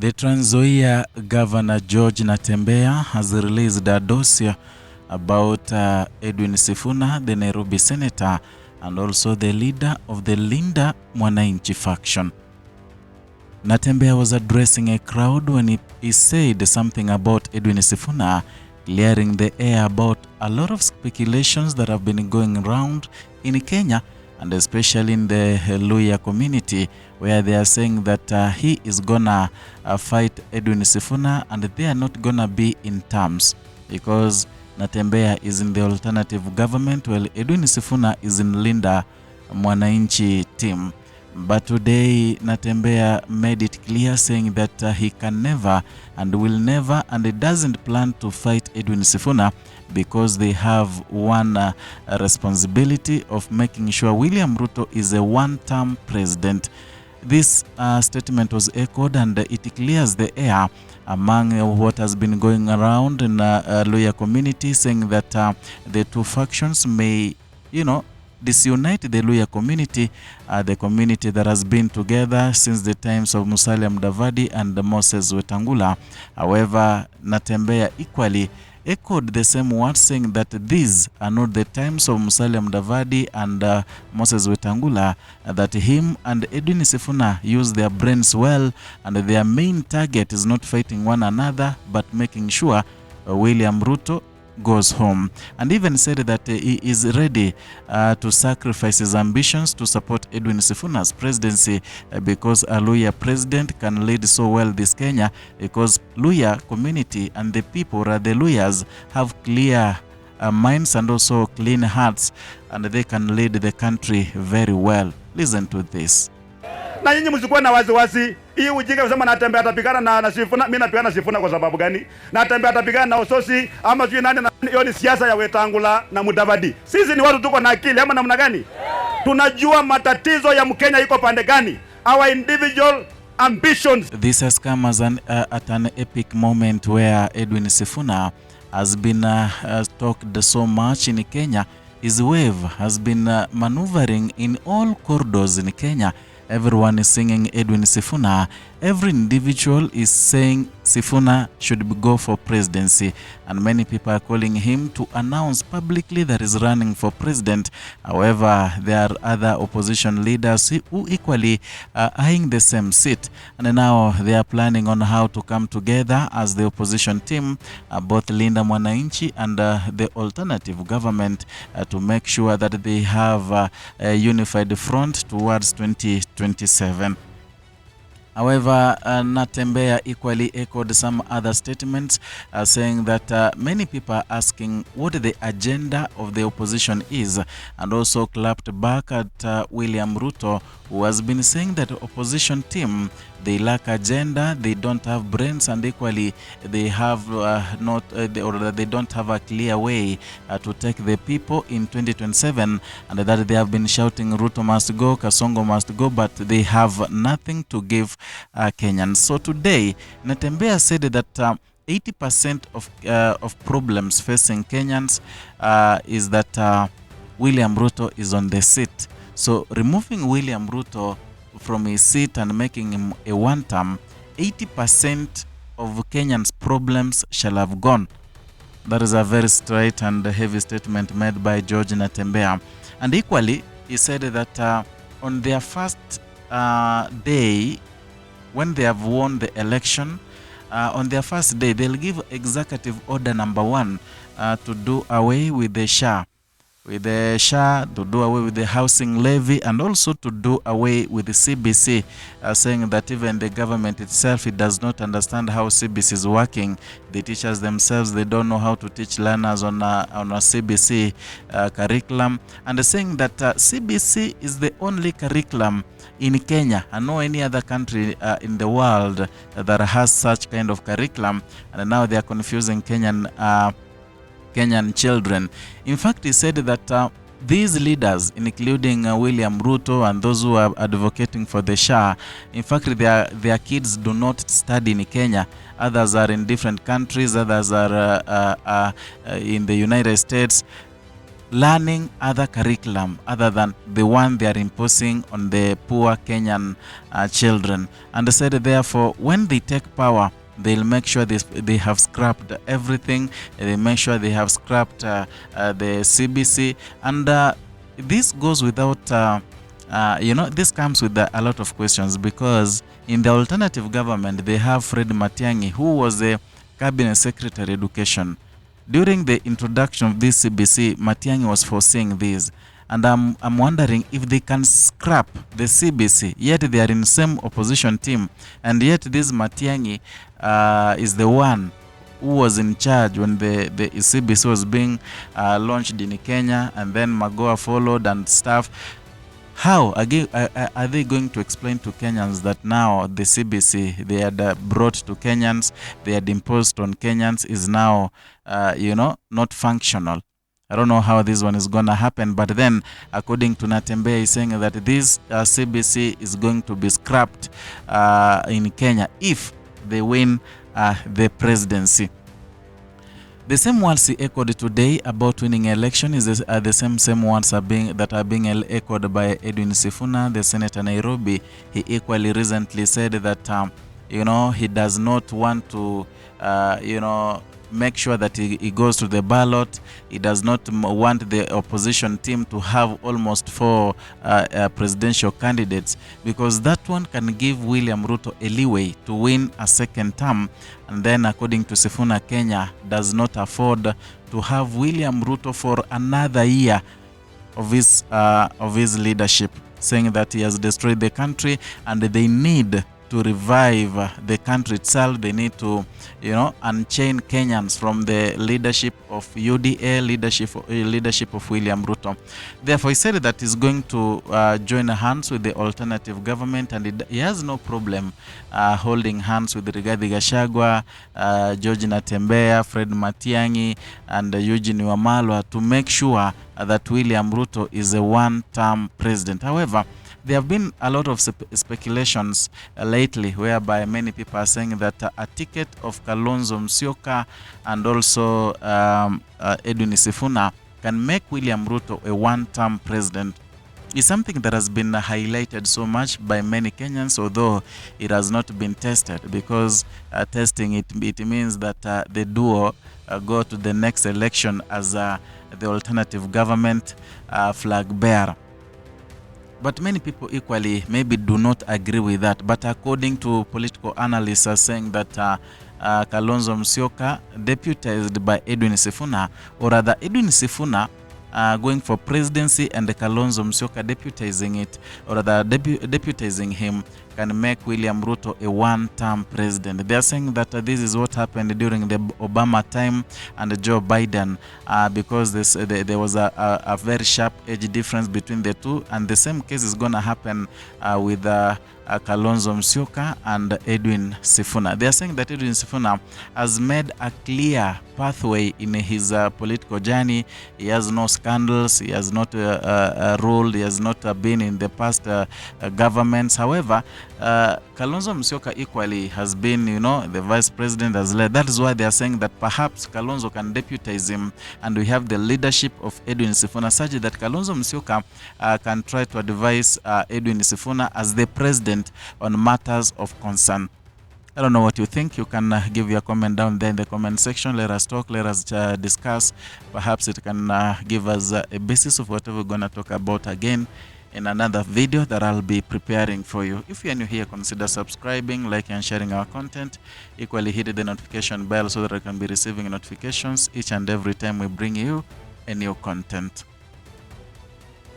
The Trans Nzoia Governor George Natembeya has released a dossier about Edwin Sifuna, the Nairobi senator, and also the leader of the Linda Mwananchi faction. Natembeya was addressing a crowd when he said something about Edwin Sifuna, clearing the air about a lot of speculations that have been going around in Kenya, and especially in the Luhya community, where they are saying that he is gonna fight Edwin Sifuna and they are not gonna be in terms because Natembeya is in the alternative government while Edwin Sifuna is in Linda Mwananchi team. But today Natembeya made it clear saying that he can never and will never and he doesn't plan to fight Edwin Sifuna because they have one responsibility of making sure William Ruto is a one-term president. This statement was echoed and it clears the air among what has been going around in Luhya community, saying that the two factions may, disunite the Luhya community, the community that has been together since the times of Musalia Mudavadi and Moses Wetangula. However, Natembeya equally echoed the same words, saying that these are not the times of Musalia Mudavadi and Moses Wetangula, that him and Edwin Sifuna use their brains well, and their main target is not fighting one another but making sure William Ruto goes home, and even said that he is ready to sacrifice his ambitions to support Edwin Sifuna's presidency because a Luhya president can lead so well this Kenya, because Luhya community and the people, or the Luhyas, have clear minds and also clean hearts, and they can lead the country very well. Listen to this. Na nyinyi msikuwa na wasiwasi. Hii ujinga kusema Natembeya atapigana na Sifuna, mimi napigana Sifuna kwa sababu gani? Natembeya atapigana na Ososi ama sijui nani, hiyo ni siasa ya Wetangula na Mudavadi. Sisi ni watu tuko na akili ama namna gani? Tunajua matatizo ya Mkenya iko pande gani. Our individual ambitions. This has come as at an epic moment where Edwin Sifuna has been talked so much in Kenya. His wave has been maneuvering in all corridors in Kenya. Everyone is singing Edwin Sifuna. Every individual is saying Sifuna should go for presidency, and many people are calling him to announce publicly that he's running for president. However, there are other opposition leaders who equally are eyeing the same seat, and now they are planning on how to come together as the opposition team, both Linda Mwananchi and the alternative government, to make sure that they have a unified front towards 2027. However, Natembeya equally echoed some other statements, saying that many people are asking what the agenda of the opposition is, and also clapped back at William Ruto, who has been saying that the opposition team, they lack agenda, they don't have brains, and equally they have they don't have a clear way to take the people in 2027, and that they have been shouting Ruto must go, Kasongo must go, but they have nothing to give Kenyans. So today, Natembeya said that 80% of problems facing Kenyans is that William Ruto is on the seat. So removing William Ruto from his seat and making him a one-term, 80% of Kenyans' problems shall have gone. That is a very straight and heavy statement made by George Natembeya. And equally, he said that on their first day, when they have won the election, on their first day, they'll give executive order number 1 to do away with the SHA. To do away with the housing levy, and also to do away with the CBC, saying that even the government itself, it does not understand how CBC is working. The teachers themselves, they don't know how to teach learners on a CBC curriculum, and saying that CBC is the only curriculum in Kenya and no any other country in the world that has such kind of curriculum, and now they are confusing Kenyan children. In fact, he said that these leaders, including William Ruto and those who are advocating for the SHA, in fact, their kids do not study in Kenya. Others are in different countries, others are in the United States. learning other curriculum other than the one they are imposing on the poor Kenyan children. And they said, therefore, when they take power, they'll make sure they have scrapped everything. They make sure they have scrapped the CBC. And this goes without, this comes with a lot of questions, because in the alternative government, they have Fred Matiang'i, who was the Cabinet Secretary Education. During the introduction of this CBC, Matiang'i was foreseeing this. And I'm wondering if they can scrap the CBC, yet they are in the same opposition team, and yet this Matiang'i is the one who was in charge when the CBC was being launched in Kenya, and then Magoha followed and stuff. How again are they going to explain to Kenyans that now the CBC they had brought to Kenyans, they had imposed on Kenyans, is now not functional? I don't know how this one is going to happen, but then according to Natembeya, he's saying that this CBC is going to be scrapped in Kenya if they win the presidency. The same words he echoed today about winning election is the same words that are being echoed by Edwin Sifuna, the senator Nairobi. He equally recently said that he does not want to make sure that he goes to the ballot. He does not want the opposition team to have almost 4 presidential candidates, because that one can give William Ruto a leeway to win a second term. And then according to Sifuna, Kenya does not afford to have William Ruto for another year of his leadership, saying that he has destroyed the country and they need to revive the country itself. They need to, unchain Kenyans from the leadership of UDA, leadership of William Ruto. Therefore, he said that he's going to join hands with the alternative government, and he has no problem holding hands with Rigathi Gachagua, George Natembeya, Fred Matiang'i, and Eugene Wamalwa to make sure that William Ruto is a one-term president. However, there have been a lot of speculations lately, whereby many people are saying that a ticket of Kalonzo Musyoka and also Edwin Sifuna can make William Ruto a one-term president. It's something that has been highlighted so much by many Kenyans, although it has not been tested, because testing it means that the duo go to the next election as the alternative government flag bearer. But many people equally maybe do not agree with that. But according to political analysts are saying that Kalonzo Musyoka, deputized by Edwin Sifuna, or rather Edwin Sifuna going for presidency and Kalonzo Musyoka deputizing it, or rather deputizing him, can make William Ruto a one-term president. They are saying that this is what happened during the Obama time and Joe Biden, because there was a very sharp age difference between the two, and the same case is going to happen with Kalonzo Musyoka and Edwin Sifuna. They are saying that Edwin Sifuna has made a clear pathway in his political journey. He has no scandals, he has not ruled, he has not been in the past governments. However, Kalonzo Musyoka equally has been, the vice president, has led. That is why they are saying that perhaps Kalonzo can deputize him, and we have the leadership of Edwin Sifuna, such that Kalonzo Musyoka can try to advise Edwin Sifuna as the president on matters of concern. I don't know what you think. You can give your comment down there in the comment section. Let us talk, let us discuss. Perhaps it can give us a basis of whatever we're going to talk about again in another video that I'll be preparing for you. If you're new here, consider subscribing, liking, and sharing our content. Equally, hit the notification bell so that you can be receiving notifications each and every time we bring you a new content.